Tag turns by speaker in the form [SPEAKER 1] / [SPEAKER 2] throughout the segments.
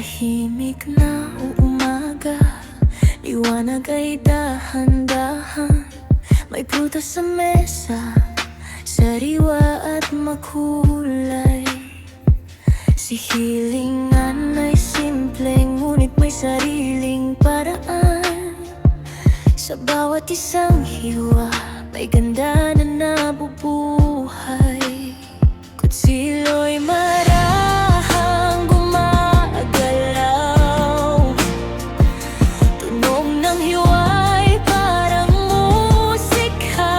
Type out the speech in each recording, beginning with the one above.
[SPEAKER 1] Tahimik na umaga, liwanag ay dahan-dahan. May prutas sa mesa, sariwa at makulay. Si hilingan ay simple, ngunit may sariling paraan. Sa bawat isang hiwa, may ganda na nabubuhay. Kutsilo'y marahang gumagalaw, tunog ng hiwa'y parang musika.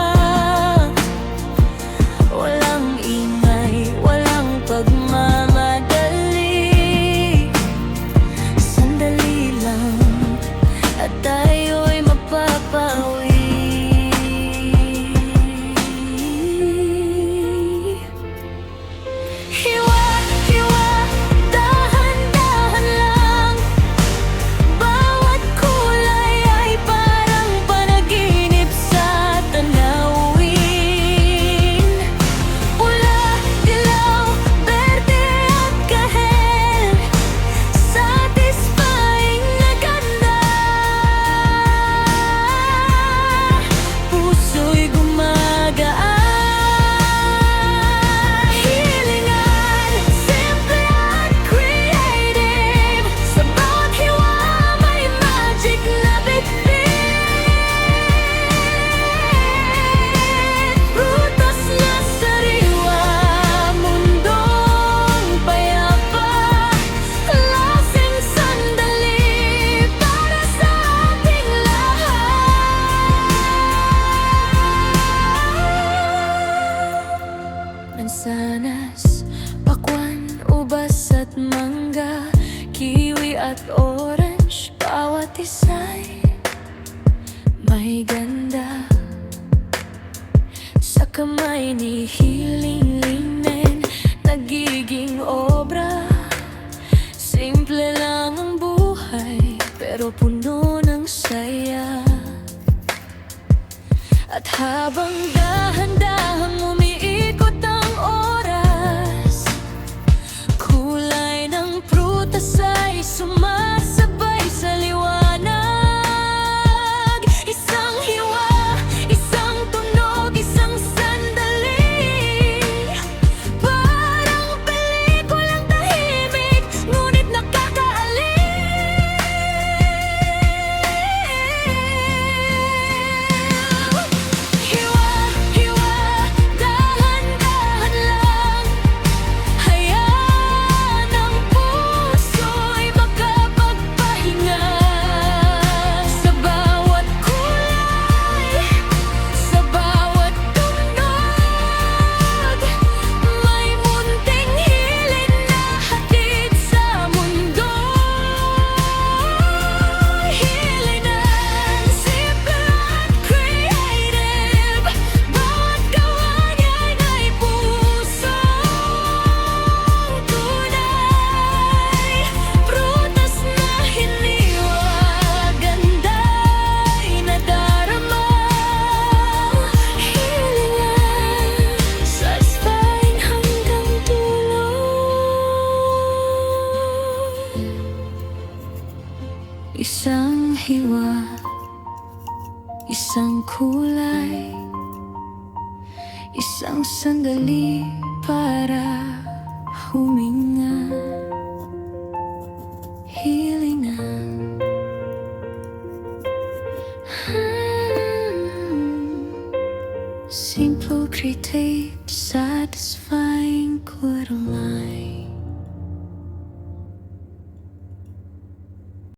[SPEAKER 1] Walang ingay, walang pagmamadali. Sandali lang at tayo'y mapapawi. Mansanas, pakwan, ubas at mangga, kiwi at orange, bawat isa'y may ganda. Sa kamay ni Hiling Linen, nagiging obra. Simple lang ang buhay, pero puno ng saya. At habang dahan-dahang umiikot ang oras, kulay ng prutas ay sumasabay sa liwanag. Isang hiwa, isang tunog, isang sandali, parang pelikulang tahimik, ngunit nakakaalib. Isang hiwa, isang kulay, isang sandali para huminga. Hilingan, simple, creative, satisfying, quarter line.